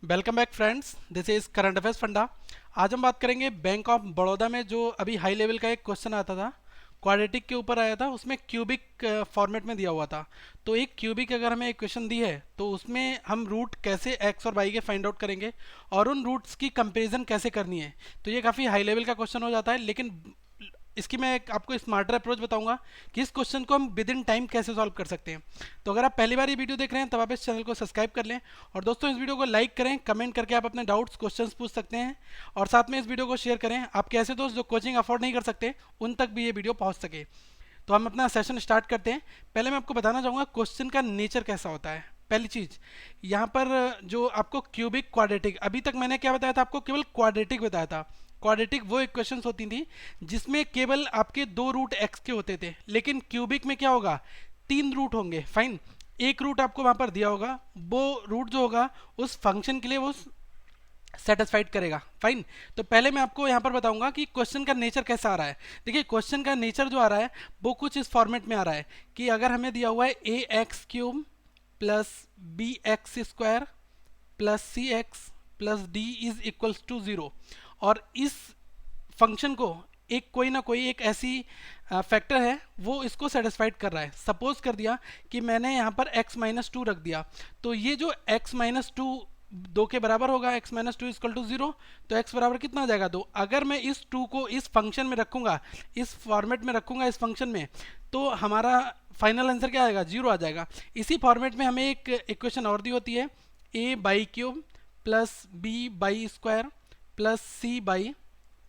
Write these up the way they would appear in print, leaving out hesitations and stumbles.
Welcome back friends, this is current affairs funda. आज हम बात करेंगे बैंक ऑफ बड़ौदा में जो अभी हाई लेवल का एक क्वेश्चन आता था, क्वाड्रेटिक के ऊपर आया था। उसमें क्यूबिक फॉर्मेट में दिया हुआ था। तो एक क्यूबिक अगर हमें इक्वेशन दी है तो उसमें हम रूट कैसे एक्स और वाई के फाइंड आउट करेंगे और उन रूट्स की कंपेरिजन कैसे करनी है। तो ये काफ़ी हाई लेवल का क्वेश्चन हो जाता है, लेकिन इसकी मैं आपको स्मार्टर अप्रोच बताऊंगा कि इस क्वेश्चन को हम विद इन टाइम कैसे सॉल्व कर सकते हैं। तो अगर आप पहली बार ये वीडियो देख रहे हैं तब आप इस चैनल को सब्सक्राइब कर लें और दोस्तों इस वीडियो को लाइक करें, कमेंट करके आप अपने डाउट्स क्वेश्चंस पूछ सकते हैं और साथ में इस वीडियो को शेयर करें। आपके ऐसे दोस्त जो कोचिंग अफोर्ड नहीं कर सकते उन तक भी ये वीडियो पहुंच सके। तो हम अपना सेशन स्टार्ट करते हैं। पहले मैं आपको बताना चाहूँगा क्वेश्चन का नेचर कैसा होता है। पहली चीज़ यहाँ पर जो आपको क्यूबिक क्वाड्रेटिक, अभी तक मैंने क्या बताया था आपको, केवल क्वाड्रेटिक बताया था। क्वाड्रेटिक वो इक्वेशंस होती थी जिसमें केवल आपके दो रूट एक्स के होते थे, लेकिन क्यूबिक में क्या होगा, तीन रूट होंगे। फाइन, एक रूट आपको वहां पर दिया होगा, वो रूट जो होगा उस फंक्शन के लिए वो सेटिस्फाइड करेगा। फाइन, तो पहले मैं आपको यहाँ पर बताऊंगा कि क्वेश्चन का नेचर कैसा आ रहा है। देखिए क्वेश्चन का नेचर जो आ रहा है वो कुछ इस फॉर्मेट में आ रहा है कि अगर हमें दिया हुआ है A X cube plus B X square plus C X plus D is equals to zero, और इस फंक्शन को एक कोई ना कोई एक ऐसी फैक्टर है वो इसको सेटिस्फाइड कर रहा है। सपोज कर दिया कि मैंने यहाँ पर x माइनस टू रख दिया, तो ये जो x माइनस टू दो के बराबर होगा, x minus two is equal to zero, तो x बराबर कितना आ जाएगा, दो। अगर मैं इस टू को इस फंक्शन में रखूंगा, इस फॉर्मेट में रखूंगा इस फंक्शन में, तो हमारा फाइनल आंसर क्या आएगा, जीरो आ जाएगा। इसी फॉर्मेट में हमें एक इक्वेशन और दी होती है, a by cube plus b by square plus c by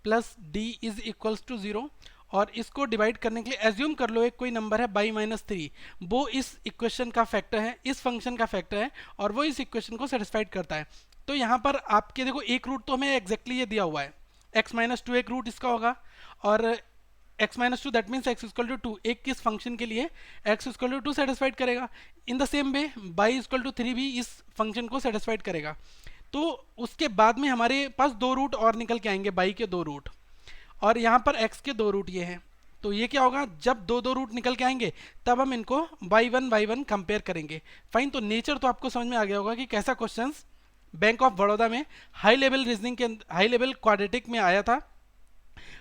plus D is equals to zero, और इसको डिवाइड करने के लिए एज्यूम कर लो एक कोई नंबर है बाई माइनस थ्री, वो इस इक्वेशन का फैक्टर है, इस फंक्शन का फैक्टर है, और वो इस इक्वेशन को सेटिस्फाइड करता है। तो यहाँ पर आपके देखो एक रूट तो हमें एग्जैक्टली ये दिया हुआ है, एक्स माइनस टू एक रूट इसका होगा, और X minus two that means X equal to two, एक किस फंक्शन के लिए X equal to two satisfied करेगा। In the same way by equal to three भी इस फंक्शन को सेटिस्फाइड करेगा। तो उसके बाद में हमारे पास दो रूट और निकल के आएंगे, बाई के दो रूट, और यहाँ पर x के दो रूट ये हैं। तो ये क्या होगा, जब दो दो रूट निकल के आएंगे तब हम इनको बाई वन कंपेयर करेंगे। फाइन, तो नेचर तो आपको समझ में आ गया होगा कि कैसा क्वेश्चंस बैंक ऑफ बड़ौदा में हाई लेवल रीजनिंग के हाई लेवल क्वाड्रेटिक में आया था,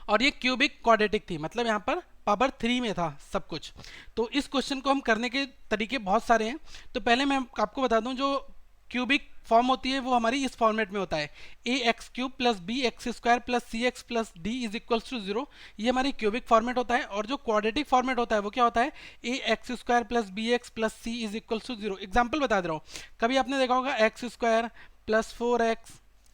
और ये क्यूबिक क्वाड्रेटिक थी, मतलब यहाँ पर पावर थ्री में था सब कुछ। तो इस क्वेश्चन को हम करने के तरीके बहुत सारे हैं। तो पहले मैं आपको बता दूं, जो क्यूबिक फॉर्म होती है वो हमारी इस फॉर्मेट में होता है, A X cube plus B X square plus C X plus D is equals to zero. ये हमारी क्यूबिक फॉर्मेट होता है। और जो क्वाड्रेटिक फॉर्मेट होता है वो क्या होता है, A X square plus B X plus C is equals to zero. Example बता दे रहा हूँ, कभी आपने देखा होगा X square plus four X,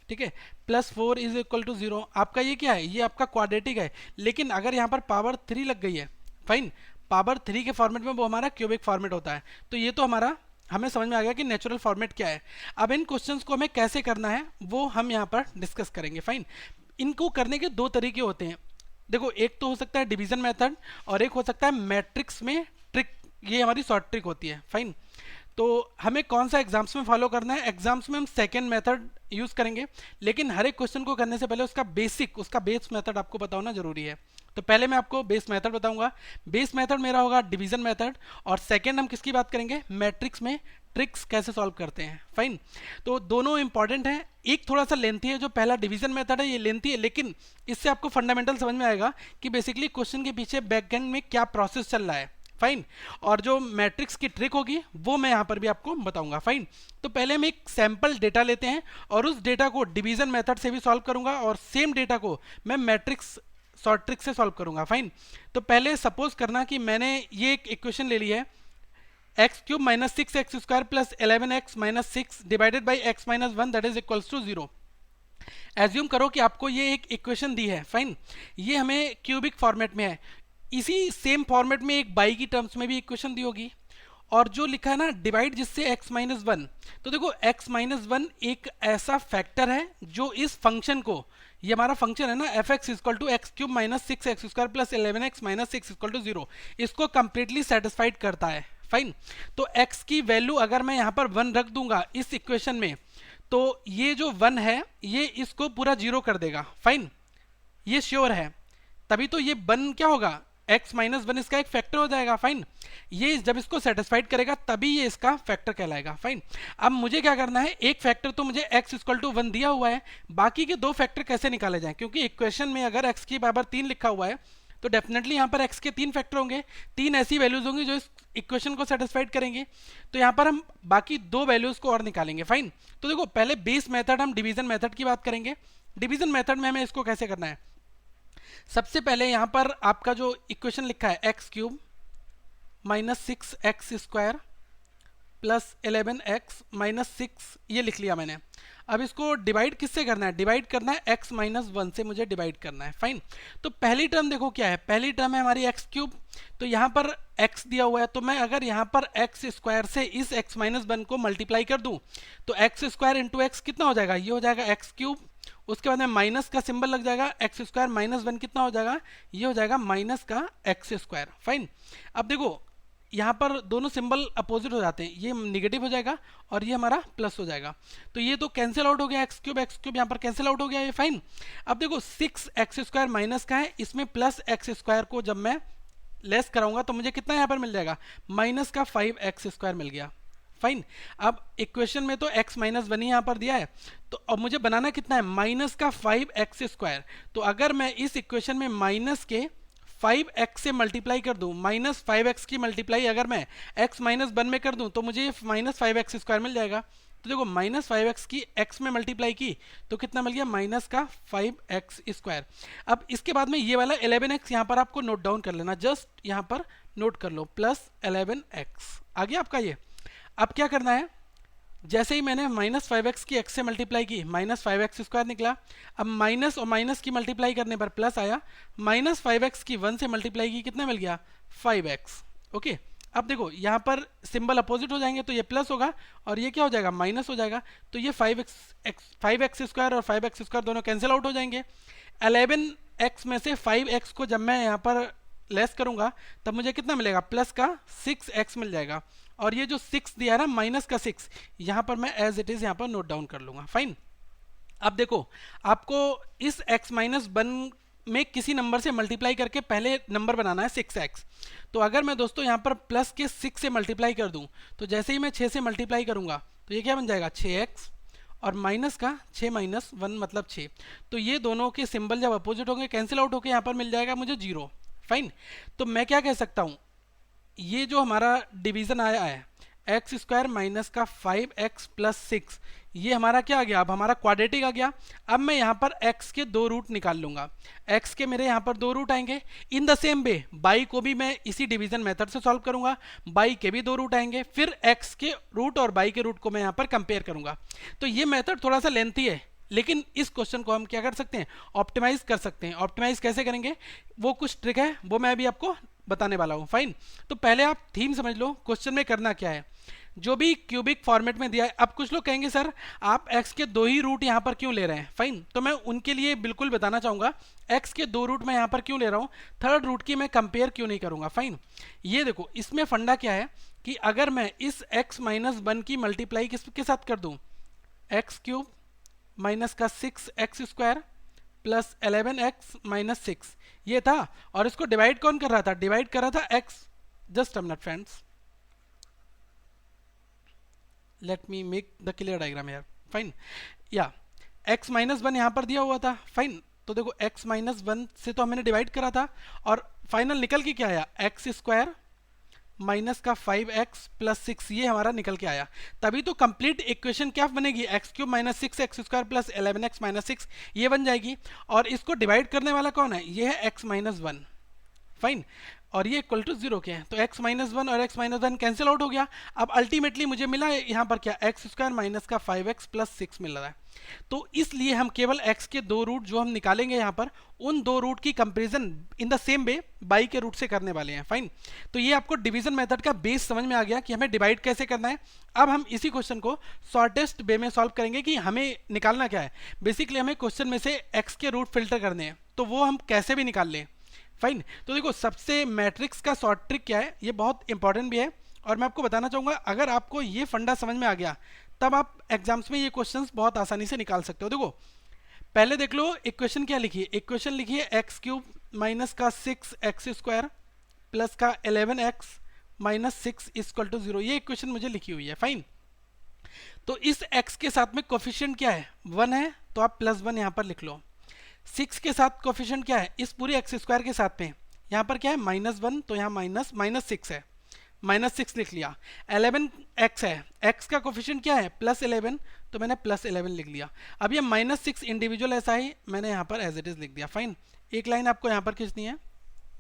ठीक है, plus four is equal to zero. आपका ये क्या है, ये आपका क्वाड्रेटिक है, लेकिन अगर यहाँ पर पावर थ्री लग गई है, फाइन, पावर थ्री के फॉर्मेट में वो हमारा क्यूबिक फॉर्मेट होता है। तो ये तो हमारा हमें समझ में आ गया कि नेचुरल फॉर्मेट क्या है। अब इन क्वेश्चंस को हमें कैसे करना है वो हम यहाँ पर डिस्कस करेंगे। फाइन, इनको करने के दो तरीके होते हैं। देखो, एक तो हो सकता है डिवीजन मेथड और एक हो सकता है मैट्रिक्स में ट्रिक, ये हमारी शॉर्ट ट्रिक होती है। फाइन, तो हमें कौन सा एग्जाम्स में फॉलो करना है, एग्जाम्स में हम सेकेंड मेथड यूज करेंगे, लेकिन हर एक क्वेश्चन को करने से पहले उसका बेसिक, उसका बेस मेथड आपको पता होना जरूरी है। तो पहले मैं आपको बेस मेथड बताऊंगा। बेस मेथड मेरा होगा डिवीजन मेथड, और सेकेंड हम किसकी बात करेंगे, मैट्रिक्स में ट्रिक्स कैसे सॉल्व करते हैं। फाइन, तो दोनों इंपॉर्टेंट है। एक थोड़ा सा लेंथी है, जो पहला डिवीजन मेथड है ये लेंथी है, लेकिन इससे आपको फंडामेंटल समझ में आएगा कि बेसिकली क्वेश्चन के पीछे बैकएंड में क्या प्रोसेस चल रहा है। फाइन, और जो मैट्रिक्स की ट्रिक होगी वो मैं यहाँ पर भी आपको बताऊंगा। फाइन, तो पहले हम एक सैंपल डेटा लेते हैं और उस डेटा को डिवीजन मेथड से भी सॉल्व करूंगा, और सेम डेटा को मैं मैट्रिक्स शॉर्ट ट्रिक से सॉल्व करूंगा। फाइन, तो पहले सपोज करना कि मैंने ये एक इक्वेशन ले ली है, x cube minus six x square plus 11x minus six divided by x minus one that is equals to zero. Assume करो कि आपको ये एक इक्वेशन दी है। फाइन, ये हमें क्यूबिक फॉर्मेट में है, इसी सेम फॉर्मेट में एक बाई की टर्म्स में भी इक्वेशन दी होगी, और जो लिखा है ना डिवाइड जिससे x माइनस वन, तो देखो x माइनस वन एक ऐसा फैक्टर है जो इस फंक्शन को, ये हमारा फंक्शन है ना f x equal to x cube minus six x square plus 11x minus six equal to zero, इसको कंप्लीटली सेटिस्फाइड करता है। फाइन, तो x की वैल्यू अगर मैं यहाँ पर वन रख दूंगा इस इक्वेशन में, तो ये जो वन है ये इसको पूरा जीरो कर देगा। फाइन, ये श्योर है, तभी तो ये वन क्या होगा, x माइनस वन इसका एक फैक्टर हो जाएगा। फाइन, ये जब इसको सेटिस्फाइड करेगा तभी ये इसका फैक्टर कहलाएगा। फाइन, अब मुझे क्या करना है, एक फैक्टर तो मुझे x इक्वल टू 1 दिया हुआ है, बाकी के दो फैक्टर कैसे निकाले जाएं, क्योंकि इक्वेशन में अगर x की पावर 3 लिखा हुआ है तो डेफिनेटली यहाँ पर x के 3 फैक्टर होंगे, 3 ऐसी वैल्यूज होंगी जो इस इक्वेशन को सेटिस्फाइड करेंगे। तो यहाँ पर हम बाकी दो वैल्यूज को और निकालेंगे। फाइन, तो देखो पहले बेस मेथड, हम डिवीजन मेथड की बात करेंगे। डिवीजन मेथड में हमें इसको कैसे करना है, सबसे पहले यहाँ पर आपका जो इक्वेशन लिखा है x cube minus 6x square plus 11x minus 6, ये लिख लिया मैंने। अब इसको डिवाइड किससे करना है, डिवाइड करना है x माइनस 1 से मुझे डिवाइड करना है। फाइन, तो पहली टर्म देखो क्या है, पहली टर्म है हमारी एक्स क्यूब, तो यहाँ पर x दिया हुआ है, तो मैं अगर यहाँ पर x स्क्वायर से इस x माइनस 1 को मल्टीप्लाई कर दूं तो एक्स स्क्वायर इंटू एक्स कितना हो जाएगा, ये हो जाएगा एक्स क्यूब, उसके बाद में माइनस का सिंबल लग जाएगा, एक्स स्क्वायर माइनस 1 कितना हो जाएगा, ये हो जाएगा माइनस का एक्स स्क्वायर। फाइन, अब देखो यहाँ पर दोनों सिंबल अपोजिट हो जाते हैं, ये निगेटिव हो जाएगा और ये हमारा प्लस हो जाएगा, तो ये तो कैंसिल आउट हो गया, एक्स क्यूब यहाँ पर कैंसिल आउट हो गया ये। फाइन, अब देखो 6x स्क्वायर माइनस का है, इसमें प्लस एक्स स्क्वायर को जब मैं लेस कराऊंगा तो मुझे कितना यहाँ पर मिल जाएगा, माइनस का 5x स्क्वायर मिल गया। फाइन, अब इक्वेशन में तो x माइनस 1 ही यहाँ पर दिया है, तो अब मुझे बनाना कितना है, माइनस का 5x स्क्वायर। तो अगर मैं इस इक्वेशन में माइनस के 5x से मल्टीप्लाई कर दूं, माइनस 5x की मल्टीप्लाई अगर मैं x माइनस 1 में कर दूं तो मुझे ये माइनस 5x स्क्वायर मिल जाएगा। तो देखो माइनस 5x की x में मल्टीप्लाई की तो कितना मिल गया, माइनस का 5x स्क्वायर। अब इसके बाद में ये वाला 11x यहाँ पर आपको नोट डाउन कर लेना, जस्ट यहाँ पर नोट कर लो, प्लस 11x आ गया आपका ये। अब क्या करना है, जैसे ही मैंने माइनस 5x की x से मल्टीप्लाई की, माइनस 5x स्क्वायर निकला। अब माइनस और माइनस की मल्टीप्लाई करने पर प्लस आया, माइनस 5x की 1 से मल्टीप्लाई की कितना मिल गया, 5x। ओके, अब देखो यहाँ पर सिंबल अपोजिट हो जाएंगे, तो ये प्लस होगा और ये क्या हो जाएगा, माइनस हो जाएगा, तो ये 5x स्क्वायर और 5x स्क्वायर दोनों कैंसिल आउट हो जाएंगे। 11x में से 5x को जब मैं यहाँ पर लेस करूंगा तब मुझे कितना मिलेगा, प्लस का 6x मिल जाएगा, और ये जो 6 दिया है ना, माइनस का 6, यहाँ पर मैं एज इट इज यहाँ पर नोट डाउन कर लूंगा। फाइन, अब देखो आपको इस x माइनस 1 में किसी नंबर से मल्टीप्लाई करके पहले नंबर बनाना है 6x। तो अगर मैं दोस्तों यहाँ पर प्लस के 6 से मल्टीप्लाई कर दूं तो जैसे ही मैं 6 से मल्टीप्लाई करूंगा तो ये क्या बन जाएगा, 6x, और माइनस का 6 माइनस 1 मतलब 6, तो ये दोनों के सिंबल जब अपोजिट होंगे कैंसिल आउट होकर यहाँ पर मिल जाएगा मुझे 0। फाइन, तो मैं क्या कह सकता हूँ, ये जो हमारा डिवीजन आया है एक्स स्क्वायर माइनस का 5x प्लस 6, ये हमारा क्या आ गया, अब हमारा क्वाड्रेटिक आ गया। अब मैं यहाँ पर x के दो रूट निकाल लूंगा, x के मेरे यहाँ पर दो रूट आएंगे। इन द सेम वे बाई को भी मैं इसी डिवीजन मेथड से सॉल्व करूंगा, बाई के भी दो रूट आएंगे, फिर x के रूट और बाई के रूट को मैं यहाँ पर कंपेयर करूंगा। तो ये मेथड थोड़ा सा लेंथी है, लेकिन इस क्वेश्चन को हम क्या कर सकते हैं, ऑप्टिमाइज कर सकते हैं। ऑप्टिमाइज कैसे करेंगे, वो कुछ ट्रिक है, वो मैं अभी आपको बताने वाला हूँ। फाइन, तो पहले आप थीम समझ लो, क्वेश्चन में करना क्या है, जो भी क्यूबिक फॉर्मेट में दिया है। अब कुछ लोग कहेंगे सर आप x के दो ही रूट यहाँ पर क्यों ले रहे हैं, फाइन, तो मैं उनके लिए बिल्कुल बताना चाहूँगा x के दो रूट मैं यहाँ पर क्यों ले रहा हूँ, थर्ड रूट की मैं कंपेयर क्यों नहीं करूँगा। फाइन, ये देखो इसमें फंडा क्या है कि अगर मैं इस x माइनस 1 की मल्टीप्लाई किसके साथ कर दूँ, एक्स क्यूब माइनस का 6x square plus 11x minus 6, ये था, और इसको डिवाइड कौन कर रहा था, डिवाइड कर रहा था x। Just a minute friends, let me make the clear diagram यार। फाइन, या x माइनस 1 यहाँ पर दिया हुआ था। फाइन, तो देखो x माइनस 1 से तो हमने डिवाइड करा था, और फाइनल निकल के क्या आया, एक्स स्क्वायर माइनस का 5x प्लस 6, ये हमारा निकल के आया। तभी तो कंप्लीट इक्वेशन क्या बनेगी, x cube minus 6x square plus 11x minus 6, ये बन जाएगी। और इसको डिवाइड करने वाला कौन है, ये है x माइनस 1। फाइन, और ये इक्वल टू 0 के हैं, तो x माइनस 1 और x माइनस 1 कैंसिल आउट हो गया। अब अल्टीमेटली मुझे मिला यहाँ पर क्या, एक्स स्क्वायर माइनस का 5x प्लस 6 मिल रहा है। तो इसलिए हम केवल x के दो रूट जो हम निकालेंगे यहाँ पर, उन दो रूट की comparison in the same way by के रूट से करने वाले हैं। फाइन, तो ये आपको डिवीजन मेथड का बेस समझ में आ गया कि हमें डिवाइड कैसे करना है। अब हम इसी क्वेश्चन को शॉर्टेस्ट वे में सॉल्व करेंगे कि हमें निकालना क्या है। बेसिकली हमें क्वेश्चन में से x के रूट फिल्टर करने हैं, तो वो हम कैसे भी निकाल लें। फाइन, तो देखो सबसे मैट्रिक्स का शॉर्ट ट्रिक क्या है, ये बहुत इंपॉर्टेंट भी है, और मैं आपको बताना चाहूँगा अगर आपको ये फंडा समझ में आ गया तब आप एग्जाम्स में ये क्वेश्चंस बहुत आसानी से निकाल सकते हो। देखो पहले देख लो इक्वेशन क्या लिखी है, इक्वेशन लिखी है एक्स क्यूब माइनस का 6x² प्लस का 11x माइनस 6 इक्वल टू 0, ये इक्वेशन मुझे लिखी हुई है। फाइन, तो इस x के साथ में कोफिशिएंट क्या है, 1 है, तो आप +1 यहाँ पर लिख लो। 6 के साथ कोफिशिएंट क्या है, इस पूरी x² के साथ में यहाँ पर क्या है -1, तो यहाँ -6 है, -6 लिख लिया। 11x है, x का कोफिशिएंट क्या है +11, तो मैंने +11 लिख लिया। अब ये -6 इंडिविजुअल ऐसा ही मैंने यहाँ पर एज इट इज लिख दिया। फाइन, एक लाइन आपको यहाँ पर खींचनी है,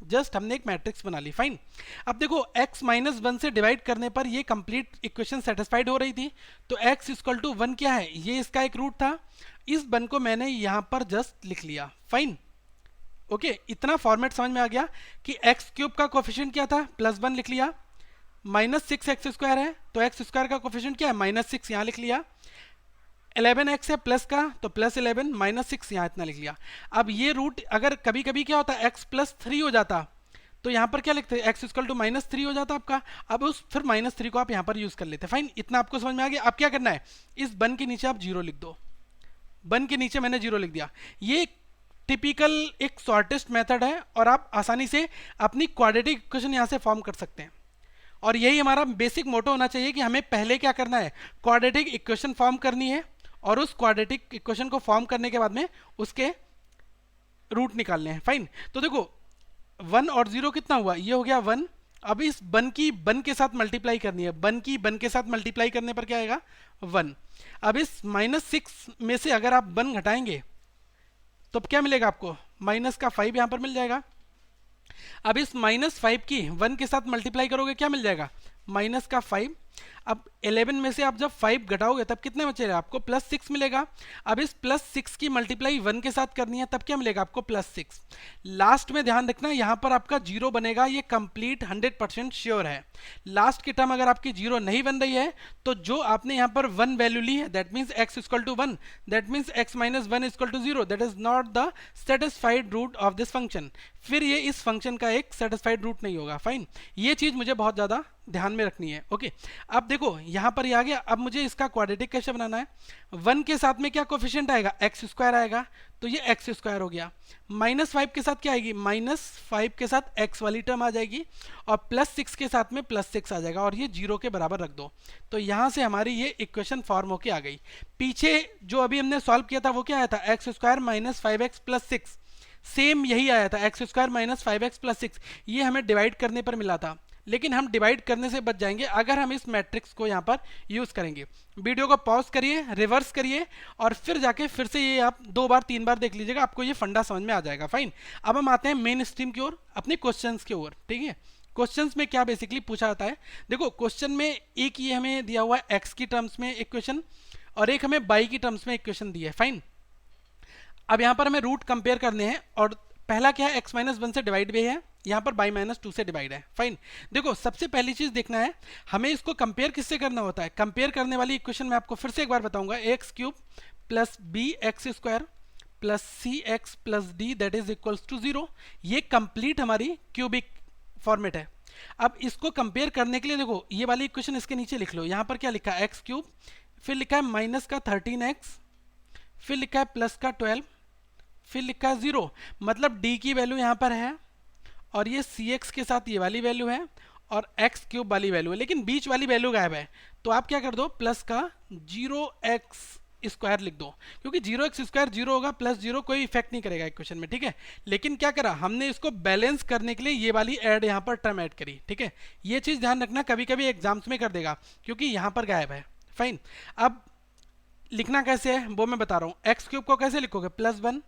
जस्ट हमने एक मैट्रिक्स बना ली। फाइन, अब देखो x -1 से डिवाइड करने पर ये कंप्लीट इक्वेशन सेटिस्फाइड हो रही थी, तो x इक्वल टू 1 क्या है, ये इसका एक रूट था, इस 1 को मैंने यहाँ पर जस्ट लिख लिया। फाइन, ओके, इतना फॉर्मेट समझ में आ गया कि x³ का कोफिशिएंट क्या था, +1 लिख लिया, -6x² है, तो x² का कोफिशिएंट क्या है, -6, यहाँ लिख लिया। 11x है प्लस का, तो +11 -6 यहाँ इतना लिख लिया। अब ये रूट अगर कभी कभी क्या होता है x +3 हो जाता, तो यहाँ पर क्या लिखते हैं, x इक्वल टू -3 हो जाता आपका। अब उस फिर -3 को आप यहाँ पर यूज कर लेते हैं। फाइन, इतना आपको समझ में आ गया। अब क्या करना है, इस 1 के नीचे आप 0 लिख दो, 1 के नीचे मैंने 0 लिख दिया। ये टिपिकल एक शॉर्टेस्ट मेथड है और आप आसानी से अपनी क्वाड्रेटिक इक्वेशन यहाँ से फॉर्म कर सकते हैं। और यही हमारा बेसिक मोटो होना चाहिए कि हमें पहले क्या करना है, क्वाड्रेटिक इक्वेशन फॉर्म करनी है, और उस क्वाड्रेटिक इक्वेशन को फॉर्म करने के बाद में उसके रूट निकालने हैं। फाइन, तो देखो 1 और 0 कितना हुआ, ये हो गया 1। अब इस 1 की 1 के साथ मल्टीप्लाई करनी है, 1 की 1 के साथ मल्टीप्लाई करने पर क्या आएगा, 1। अब इस -6 में से अगर आप 1 घटाएंगे तो क्या मिलेगा आपको, माइनस का 5 यहां पर मिल जाएगा। अब इस -5 की 1 के साथ मल्टीप्लाई करोगे, क्या मिल जाएगा, माइनस का 5। अब 11 में से आप जब 5 घटाओगे तब कितने बचेगा, आपको +6 मिलेगा। अब इस +6 की मल्टीप्लाई 1 के साथ करनी है, तब क्या मिलेगा आपको, +6। लास्ट में ध्यान रखना, यहाँ पर आपका 0 बनेगा, ये कंप्लीट 100% श्योर है। लास्ट की टर्म अगर आपकी 0 नहीं बन रही है, तो जो आपने यहाँ पर 1 वैल्यू ली है, that means x equal to 1, that means x -1 equal to 0, that is not the satisfied root of this function. फिर ये इस फंक्शन का एक सेटिस्फाइड रूट नहीं होगा। फाइन, ये चीज मुझे बहुत ज्यादा ध्यान में रखनी है। ओके, अब देखो यहाँ पर ये आ गया। अब मुझे इसका क्वाड्रेटिक कैसे बनाना है, 1 के साथ में क्या कोफिशिएंट आएगा, x² आएगा, तो ये x² हो गया। -5 के साथ क्या आएगी, -5 के साथ x वाली टर्म आ जाएगी, और +6 के साथ में +6 आ जाएगा, और ये 0 के बराबर रख दो। तो यहाँ से हमारी ये इक्वेशन फॉर्म होके आ गई। पीछे जो अभी हमने सॉल्व किया था वो क्या आया था, x² -5x + 6, सेम यही आया था, x² -5x + 6। ये हमें डिवाइड करने पर मिला था, लेकिन हम डिवाइड करने से बच जाएंगे अगर हम इस मैट्रिक्स को यहाँ पर यूज करेंगे। वीडियो को पॉज करिए, रिवर्स करिए, और फिर जाके फिर से ये आप 2 बार 3 बार देख लीजिएगा, आपको ये फंडा समझ में आ जाएगा। फाइन, अब हम आते हैं मेन स्ट्रीम की ओर, अपने क्वेश्चंस की ओर। ठीक है, क्वेश्चंस में क्या बेसिकली पूछा जाता है, देखो क्वेश्चन में एक ये हमें दिया हुआ है x की टर्म्स में इक्वेशन, और एक हमें y की टर्म्स में इक्वेशन दी है। फाइन, अब यहाँ पर हमें रूट कंपेयर करने हैं, और पहला क्या है, x -1 से डिवाइड भी है, यहाँ पर y -2 से डिवाइड है। फाइन, देखो सबसे पहली चीज देखना है हमें इसको कंपेयर किससे करना होता है। कंपेयर करने वाली इक्वेशन मैं आपको फिर से एक बार बताऊंगा, x³ + bx² + cx + d that is equals to 0। ये कंप्लीट हमारी क्यूबिक फॉर्मेट है। अब इसको कंपेयर करने के लिए देखो ये वाली इक्वेशन इसके नीचे लिख लो। यहाँ पर क्या लिखा है, x³, फिर लिखा है -13x, फिर लिखा है +12, फिर लिखा है 0, मतलब d की वैल्यू यहाँ पर है, और ये cx के साथ ये वाली वैल्यू है, और x³ वाली वैल्यू है, लेकिन बीच वाली वैल्यू गायब है। तो आप क्या कर दो, प्लस का 0x² लिख दो, क्योंकि 0x² 0 होगा, +0 कोई इफेक्ट नहीं करेगा इक्वेशन में। ठीक है, लेकिन क्या करा हमने, इसको बैलेंस करने के लिए ये वाली ऐड यहाँ पर टर्म ऐड करी। ठीक है, ये चीज ध्यान रखना, कभी कभी एग्जाम्स में कर देगा, क्योंकि यहाँ पर गायब है। फाइन, अब लिखना कैसे है वो मैं बता रहा हूँ। x³ को कैसे लिखोगे, +1,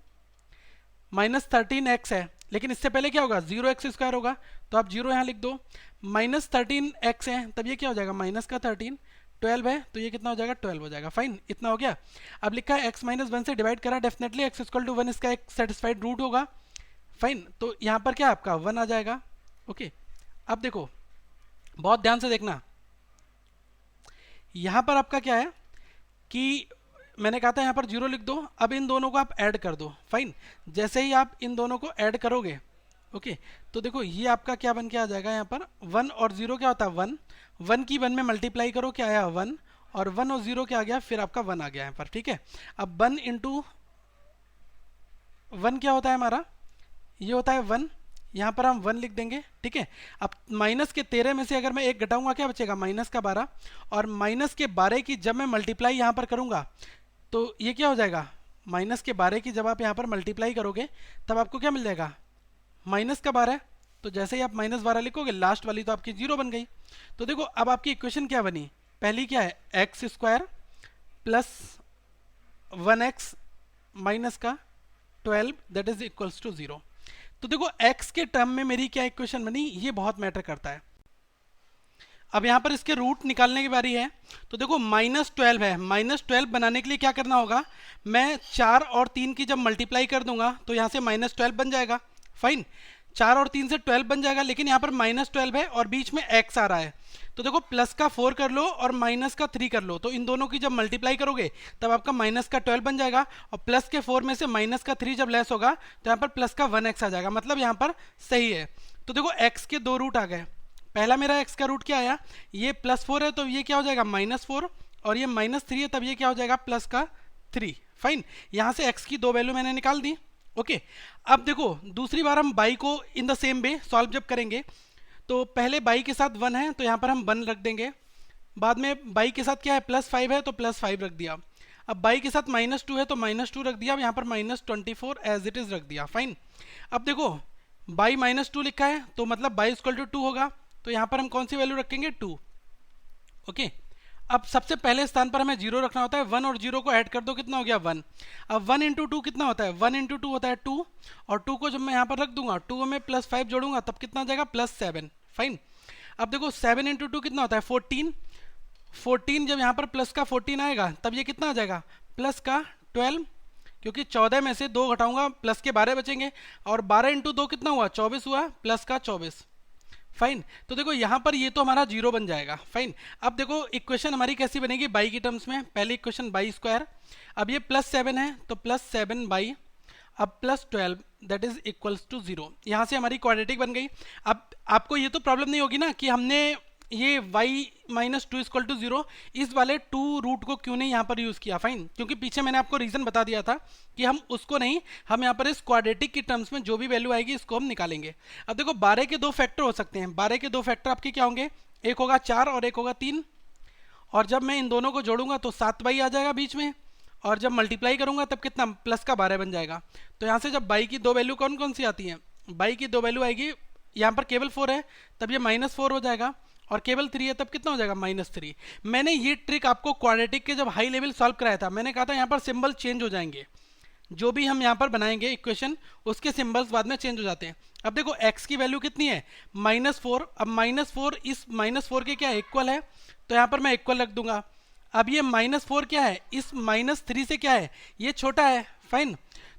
-13x है, लेकिन इससे पहले क्या होगा, 0x² होगा, तो आप 0 यहाँ लिख दो। -13x है, तब ये क्या हो जाएगा, -13, 12 है, तो ये कितना हो जाएगा, 12 हो जाएगा। फाइन, इतना हो गया। अब लिखा है x -1 से डिवाइड करा, डेफिनेटली x = 1 इसका एक सेटिस्फाइड रूट होगा। फाइन, तो यहाँ पर क्या आपका 1 आ जाएगा। ओके, अब देखो बहुत ध्यान से देखना, यहाँ पर आपका क्या है कि मैंने कहा था यहाँ पर 0 लिख दो। अब इन दोनों को आप ऐड कर दो। फाइन, जैसे ही आप इन दोनों को ऐड करोगे, ओके, तो देखो ये आपका क्या बन के आ जाएगा, यहाँ पर 1 और 0 क्या होता है, 1, 1 की 1 में मल्टीप्लाई करो, क्या आया 1, और 1 और 0 क्या आ गया, फिर आपका 1 आ गया यहाँ पर। ठीक है, अब 1 × 1 क्या होता है हमारा, ये होता है 1, यहाँ पर हम 1 लिख देंगे, ठीक है। अब माइनस के 13 में से अगर मैं 1 घटाऊंगा क्या बचेगा, माइनस का 12, और माइनस के 12 की जब मैं मल्टीप्लाई यहाँ पर करूँगा तो ये क्या हो जाएगा, माइनस के 12 की जब आप यहाँ पर मल्टीप्लाई करोगे तब आपको क्या मिल जाएगा, माइनस का 12। तो जैसे ही आप -12 लिखोगे, लास्ट वाली तो आपकी 0 बन गई। तो देखो अब आपकी इक्वेशन क्या बनी, पहली क्या है, x square plus 1x minus का 12 दैट इज इक्वल्स टू 0। तो देखो x के टर्म में मेरी क्या इक्वेशन बनी, ये बहुत मैटर करता है। अब यहाँ पर इसके रूट निकालने की बारी है। तो देखो -12 है, -12 बनाने के लिए क्या करना होगा, मैं 4 और 3 की जब मल्टीप्लाई कर दूंगा तो यहाँ से -12 बन जाएगा, फाइन। 4 और 3 से 12 बन जाएगा, लेकिन यहाँ पर -12 है और बीच में x आ रहा है। तो देखो प्लस का 4 कर लो और माइनस का 3 कर लो, तो इन दोनों की जब मल्टीप्लाई करोगे तब आपका माइनस का 12 बन जाएगा, और प्लस के 4 में से माइनस का 3 जब लेस होगा तो यहाँ पर प्लस का 1x आ जाएगा, मतलब यहाँ पर सही है। तो देखो x के 2 रूट आ गए, पहला मेरा x का रूट क्या आया, ये +4 है तो ये क्या हो जाएगा -4, और ये -3 है तब ये क्या हो जाएगा प्लस का 3, फाइन। यहाँ से x की 2 वैल्यू मैंने निकाल दी, ओके। अब देखो दूसरी बार हम बाई को इन द सेम वे सॉल्व जब करेंगे, तो पहले बाई के साथ 1 है तो यहाँ पर हम 1 रख देंगे, बाद में बाई के साथ क्या है +5 है तो +5 रख दिया, अब बाई के साथ -2 है तो -2 रख दिया, अब यहाँ पर -24 एज इट इज रख दिया, फाइन। अब देखो बाई -2 लिखा है तो मतलब बाई इक्वल टू 2 होगा, तो यहाँ पर हम कौन सी वैल्यू रखेंगे 2, ओके। अब सबसे पहले स्थान पर हमें 0 रखना होता है, 1 और 0 को ऐड कर दो कितना हो गया 1। अब 1 इंटू 2 कितना होता है, 1 इंटू 2 होता है 2, और 2 को जब मैं यहाँ पर रख दूंगा 2 में +5 जोड़ूंगा तब कितना आ जाएगा +7, फाइन। अब देखो 7 इंटू 2 कितना होता है 14, 14 जब यहाँ पर प्लस का 14 आएगा तब ये कितना आ जाएगा प्लस का 12, क्योंकि 14 में से 2 घटाऊंगा प्लस के 12 बचेंगे, और 12 इंटू 2 कितना हुआ 24 हुआ, प्लस का 24, फाइन। तो देखो यहाँ पर ये तो हमारा 0 बन जाएगा, फाइन। अब देखो इक्वेशन हमारी कैसी बनेगी बाई की टर्म्स में, पहली इक्वेशन बाई स्क्वायर, अब ये +7 है तो +7 बाई, अब +12 दैट इज इक्वल्स टू 0, यहाँ से हमारी क्वाड्रेटिक बन गई। अब आपको ये तो प्रॉब्लम नहीं होगी ना कि हमने ये y -2 इक्वल टू 0 इस वाले 2 रूट को क्यों नहीं यहाँ पर यूज़ किया, फाइन, क्योंकि पीछे मैंने आपको रीज़न बता दिया था कि हम उसको नहीं, हम यहाँ पर इस क्वाड्रेटिक की टर्म्स में जो भी वैल्यू आएगी इसको हम निकालेंगे। अब देखो 12 के 2 फैक्टर हो सकते हैं, 12 के 2 फैक्टर आपके क्या होंगे, एक होगा 4 और एक होगा 3, और जब मैं इन दोनों को जोड़ूंगा तो 7 बाई आ जाएगा बीच में, और जब मल्टीप्लाई करूंगा तब कितना प्लस का 12 बन जाएगा। तो यहाँ से जब बाई की 2 वैल्यू कौन कौन सी आती हैं, बाई की 2 वैल्यू आएगी, यहाँ पर केवल 4 है तब ये -4 हो जाएगा, और केवल 3 है तब कितना हो जाएगा -3। मैंने ये ट्रिक आपको क्वाड्रेटिक के जब हाई लेवल सॉल्व कराया था, मैंने कहा था यहाँ पर सिंबल चेंज हो जाएंगे, जो भी हम यहाँ पर बनाएंगे इक्वेशन उसके सिंबल्स बाद में चेंज हो जाते हैं। अब देखो x की वैल्यू कितनी है -4, अब -4 इस -4 के क्या इक्वल है, तो यहाँ पर मैं इक्वल रख दूंगा। अब ये -4 क्या है, इस -3 से क्या है, ये छोटा है, फाइन,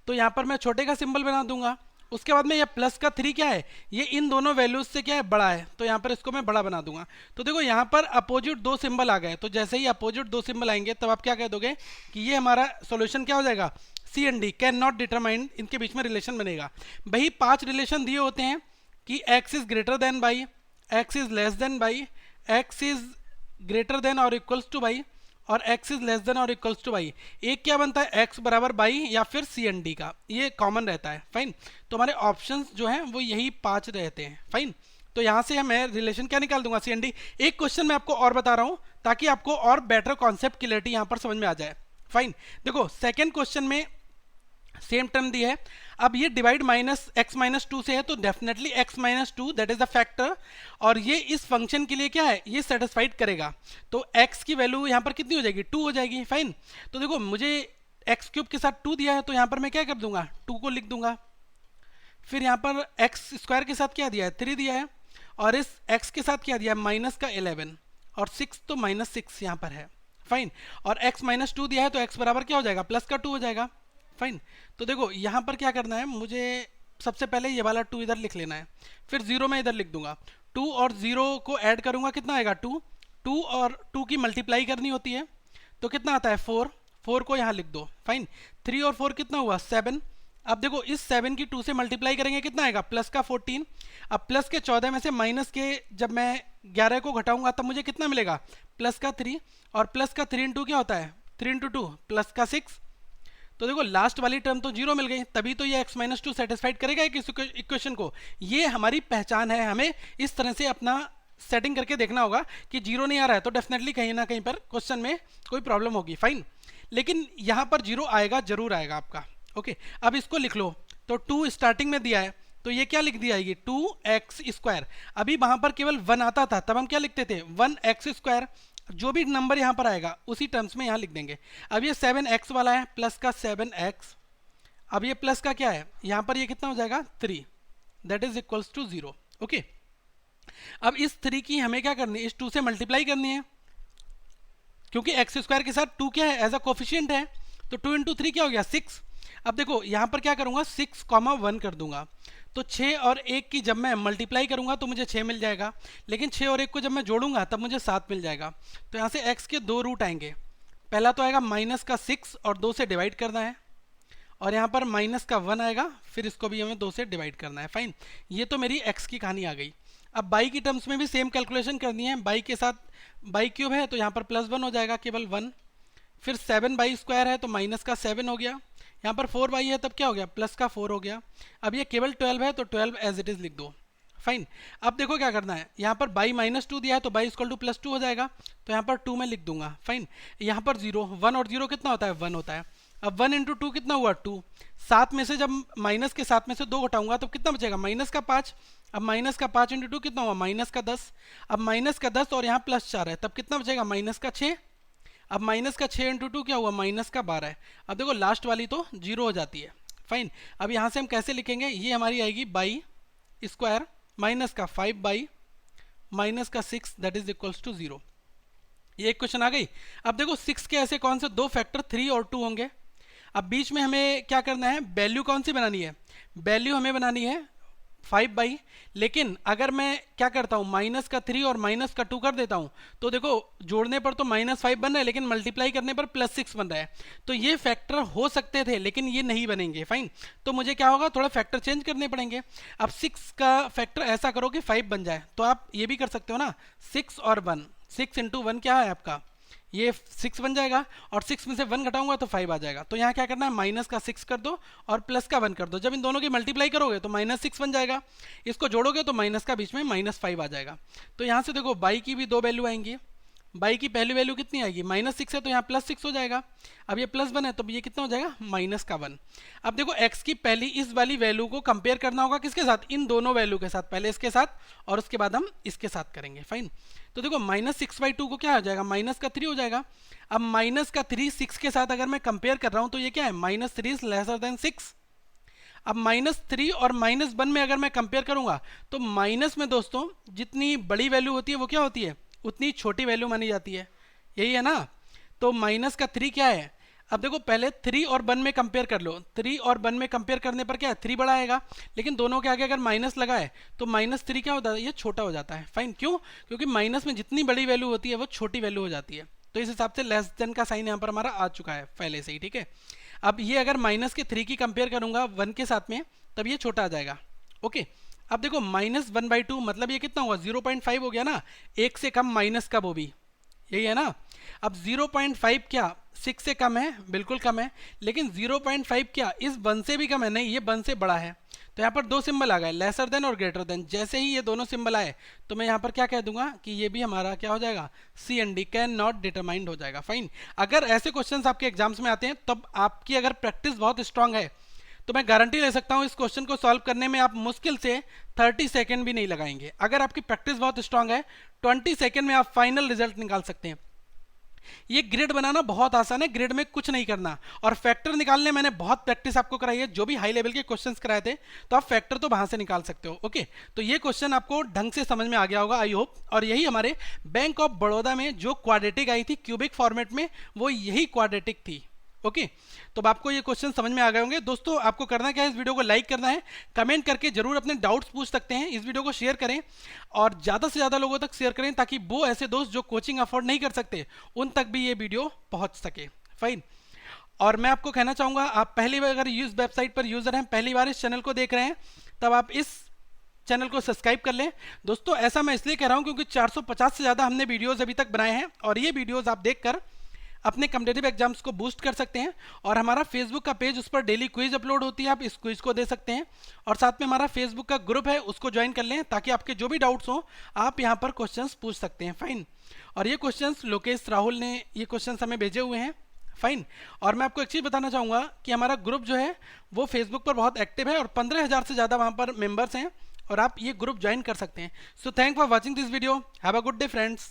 तो यहाँ पर मैं छोटे का सिंबल बना दूंगा। उसके बाद में ये प्लस का 3 क्या है, ये इन दोनों वैल्यूज से क्या है बड़ा है, तो यहाँ पर इसको मैं बड़ा बना दूंगा। तो देखो यहाँ पर अपोजिट 2 सिंबल आ गए, तो जैसे ही अपोजिट 2 सिंबल आएंगे तब आप क्या कह दोगे कि ये हमारा सॉल्यूशन क्या हो जाएगा, C and D can not determine, इनके बीच में रिलेशन बनेगा। वही 5 रिलेशन दिए होते हैं कि x is greater than by, x is less than by, x is greater than और इक्वल्स टू बाई, और x इज लेस देन और इक्वल्स टू बाई। एक क्या बनता है x बराबर बाई या फिर सी एंड डी का, ये कॉमन रहता है, फाइन। तो हमारे ऑप्शंस जो हैं वो यही 5 रहते हैं, फाइन। तो यहाँ से मैं रिलेशन क्या निकाल दूंगा सी एंड डी। एक क्वेश्चन मैं आपको और बता रहा हूँ ताकि आपको और बेटर कॉन्सेप्ट क्लियरिटी यहाँ पर समझ में आ जाए, फाइन। देखो सेकेंड क्वेश्चन में सेम टर्म दी है, अब ये डिवाइड -(x-2) से है तो definitely x-2 that is the factor, और ये इस फंक्शन के लिए क्या है, ये सेटिस्फाइड करेगा। तो x की वैल्यू यहाँ पर कितनी हो जाएगी 2 हो जाएगी, फाइन। तो देखो मुझे x³ के साथ 2 दिया है तो यहाँ पर मैं क्या कर दूंगा 2 को लिख दूंगा, फिर यहाँ पर x² के साथ क्या दिया है 3 दिया है, और इस x के साथ क्या दिया है -11, और 6 तो -6 यहाँ पर है, फाइन। और x-2 दिया है तो x बराबर क्या हो जाएगा प्लस का 2 हो जाएगा, फाइन। तो देखो यहाँ पर क्या करना है, मुझे सबसे पहले ये वाला 2 इधर लिख लेना है, फिर 0 मैं इधर लिख दूंगा, 2 और 0 को ऐड करूंगा कितना आएगा 2, 2 और 2 की मल्टीप्लाई करनी होती है तो कितना आता है 4, 4 को यहाँ लिख दो, फाइन। 3 और 4 कितना हुआ 7। अब देखो इस 7 की 2 से मल्टीप्लाई करेंगे कितना आएगा प्लस का 14, अब प्लस के 14 में से माइनस के जब मैं 11 को घटाऊंगा तब मुझे कितना मिलेगा प्लस का 3, और प्लस का 3 इंटू क्या होता है 3 इंटू 2 प्लस का 6, तो देखो लास्ट वाली टर्म तो जीरो मिल गई, तभी तो ये x-2 सेटिस्फाइड करेगा इस इक्वेशन को। ये हमारी पहचान है, हमें इस तरह से अपना सेटिंग करके देखना होगा कि जीरो नहीं आ रहा है तो डेफिनेटली कहीं ना कहीं पर क्वेश्चन में कोई प्रॉब्लम होगी, फाइन। लेकिन यहाँ पर जीरो आएगा, जरूर आएगा आपका। ओके, अब इसको लिख लो। तो 2 स्टार्टिंग में दिया है तो ये क्या लिख दिया है, 2x²। अभी वहां पर केवल 1 आता था, तब हम क्या लिखते थे, 1x²। जो भी नंबर यहाँ पर आएगा उसी टर्म्स में यहाँ लिख देंगे। अब ये 7x वाला है, प्लस का 7x। अब ये प्लस का क्या है, यहाँ पर ये कितना हो जाएगा, 3, that is equals to 0। Okay, अब इस 3 की हमें क्या करनी है, इस 2 से मल्टीप्लाई करनी है, क्योंकि x² के साथ 2 क्या है, एज अ कोफिशिएंट है। तो 2 इंटू 3 क्या हो गया, 6। अब देखो यहाँ पर क्या करूंगा, 6,1 कर दूंगा। तो 6 और 1 की जब मैं मल्टीप्लाई करूंगा तो मुझे 6 मिल जाएगा, लेकिन 6 और 1 को जब मैं जोड़ूंगा तब मुझे 7 मिल जाएगा। तो यहाँ से x के 2 रूट आएंगे। पहला तो आएगा माइनस का 6 और 2 से डिवाइड करना है, और यहाँ पर माइनस का 1 आएगा, फिर इसको भी हमें 2 से डिवाइड करना है, फाइन। ये तो मेरी x की कहानी आ गई। अब बाई की टर्म्स में भी सेम कैलकुलेशन करनी है। बाई के साथ बाई क्यूब है तो यहाँ पर +1 हो जाएगा, केवल 1। फिर 7/² है तो माइनस का 7 हो गया। यहाँ पर 4 है तब क्या हो गया, प्लस का 4 हो गया। अब ये केवल 12 है तो 12 एज इट इज लिख दो, फाइन। अब देखो क्या करना है, यहाँ पर बाई -2 दिया है तो बाई = +2 हो जाएगा, तो यहाँ पर 2 में लिख दूंगा, फाइन। यहाँ पर 0, 1 और 0 कितना होता है, 1 होता है। अब 1 इंटू 2 कितना हुआ, 2। 7 में से जब माइनस के 7 में से 2 घटाऊंगा तो कितना बचेगा, माइनस का 5। अब माइनस का 5 इंटू 2 कितना हुआ, माइनस का 10। अब माइनस का 10 और यहाँ +4 है, तब कितना बचेगा, माइनस का 6। अब माइनस का 6 इंटू 2 क्या हुआ, माइनस का 12 है। अब देखो लास्ट वाली तो 0 हो जाती है, फाइन। अब यहाँ से हम कैसे लिखेंगे, ये हमारी आएगी बाई² माइनस का 5 माइनस का 6 दैट इज इक्वल्स टू 0। ये एक क्वेश्चन आ गई। अब देखो 6 के ऐसे कौन से दो फैक्टर 3 और 2 होंगे। अब बीच में हमें क्या करना है, वैल्यू कौन सी बनानी है, वैल्यू हमें बनानी है 5 लेकिन अगर मैं क्या करता हूँ, माइनस का 3 और माइनस का 2 कर देता हूँ तो देखो जोड़ने पर तो -5 बन रहा है, लेकिन मल्टीप्लाई करने पर +6 बन रहा है। तो ये फैक्टर हो सकते थे लेकिन ये नहीं बनेंगे, फाइन। तो मुझे क्या होगा, थोड़ा फैक्टर चेंज करने पड़ेंगे। अब 6 का फैक्टर ऐसा करो कि 5 बन जाए, तो आप ये भी कर सकते हो ना, 6 और 1, 6 इंटू 1 क्या है आपका, ये 6 बन जाएगा, और 6 में से 1 घटाऊंगा तो 5 आ जाएगा। तो यहाँ क्या करना है, माइनस का 6 कर दो और प्लस का 1 कर दो। जब इन दोनों की मल्टीप्लाई करोगे तो -6 बन जाएगा, इसको जोड़ोगे तो माइनस का बीच में -5 आ जाएगा। तो यहाँ से देखो बाई की भी दो वैल्यू आएंगी। बाई की पहली वैल्यू कितनी आएगी, -6 है तो यहाँ +6 हो जाएगा। अब ये +1 है तो ये कितना हो जाएगा, -1। अब देखो x की पहली इस वाली वैल्यू को कंपेयर करना होगा किसके साथ, इन दोनों वैल्यू के साथ, पहले इसके साथ और उसके बाद हम इसके साथ करेंगे, फाइन। तो देखो -6/2 को क्या हो जाएगा, -3 हो जाएगा। अब -3 6 के साथ अगर मैं कंपेयर कर रहा हूं तो ये क्या है, -3 इज लेसर देन 6। अब -3 और -1 में अगर मैं कंपेयर करूंगा तो माइनस में दोस्तों जितनी बड़ी वैल्यू होती है वो क्या होती है, उतनी छोटी वैल्यू मानी जाती है, यही है ना। तो -3 क्या है, अब देखो पहले 3 और 1 में कंपेयर कर लो। 3 और 1 में कंपेयर करने पर क्या है, 3 बड़ा आएगा, लेकिन दोनों के आगे अगर माइनस लगा है तो -3 क्या होता है, ये छोटा हो जाता है, फाइन। क्यों, क्योंकि माइनस में जितनी बड़ी वैल्यू होती है वो छोटी वैल्यू हो जाती है। तो इस हिसाब से लेस देन का साइन यहाँ पर हमारा आ चुका है पहले से ही, ठीक है। अब ये अगर -3 की कंपेयर करूंगा 1 के साथ में तब ये छोटा आ जाएगा, ओके। अब देखो -1/2 मतलब ये कितना हुआ, 0.5 हो गया ना, 1 से कम माइनस का वो भी, यही है ना। अब 0.5 क्या 6 से कम है, बिल्कुल कम है, लेकिन 0.5 क्या इस 1 से भी कम है, नहीं ये 1 से बड़ा है। तो यहाँ पर दो सिंबल आ गए, लेसर देन और ग्रेटर देन। जैसे ही ये दोनों सिंबल आए तो मैं यहाँ पर क्या कह दूंगा कि ये भी हमारा क्या हो जाएगा, C and D, can not determined हो जाएगा, फाइन। अगर ऐसे क्वेश्चंस आपके एग्जाम्स में आते हैं तब आपकी अगर प्रैक्टिस बहुत स्ट्रांग है तो मैं गारंटी ले सकता हूं इस क्वेश्चन को सॉल्व करने में आप मुश्किल से 30 सेकंड भी नहीं लगाएंगे। अगर आपकी प्रैक्टिस बहुत स्ट्रांग है 20 सेकंड में आप फाइनल रिजल्ट निकाल सकते हैं। ये ग्रिड बनाना बहुत आसान है, ग्रिड में कुछ नहीं करना, और फैक्टर निकालने मैंने बहुत प्रैक्टिस आपको कराई है, जो भी हाई लेवल के क्वेश्चंस कराए थे तो आप फैक्टर तो वहां से निकाल सकते हो, ओके। तो ये क्वेश्चन आपको ढंग से समझ में आ गया होगा, आई होप। और यही हमारे बैंक ऑफ बड़ौदा में जो क्वाड्रेटिक आई थी क्यूबिक फॉर्मेट में, वो यही क्वाड्रेटिक थी, ओके। तो आपको ये क्वेश्चन समझ में आ गए होंगे। दोस्तों आपको करना क्या है, इस वीडियो को लाइक करना है, कमेंट करके जरूर अपने डाउट्स पूछ सकते हैं, इस वीडियो को शेयर करें और ज़्यादा से ज़्यादा लोगों तक शेयर करें ताकि वो ऐसे दोस्त जो कोचिंग अफोर्ड नहीं कर सकते उन तक भी ये वीडियो पहुंच सके, फाइन। और मैं आपको कहना चाहूँगा, आप पहली बार अगर इस वेबसाइट पर यूज़र हैं, पहली बार इस चैनल को देख रहे हैं, तब आप इस चैनल को सब्सक्राइब कर लें। दोस्तों ऐसा मैं इसलिए कह रहा हूँ क्योंकि 450 से ज़्यादा हमने वीडियोज़ अभी तक बनाए हैं और ये वीडियोज़ आप देखकर अपने कम्पिटेटिव एग्जाम्स को बूस्ट कर सकते हैं। और हमारा फेसबुक का पेज, उस पर डेली क्विज अपलोड होती है, आप इस क्विज को दे सकते हैं। और साथ में हमारा फेसबुक का ग्रुप है, उसको ज्वाइन कर लें ताकि आपके जो भी डाउट्स हो आप यहाँ पर क्वेश्चंस पूछ सकते हैं। फाइन। और ये क्वेश्चंस लोकेश राहुल ने ये क्वेश्चंस हमें भेजे हुए हैं। फाइन। और मैं आपको एक चीज़ बताना चाहूँगा कि हमारा ग्रुप जो है वो फेसबुक पर बहुत एक्टिव है और 15,000 से ज़्यादा वहाँ पर मेंबर्स हैं और आप ये ग्रुप ज्वाइन कर सकते हैं। So thank for watching this video. Have a good day friends.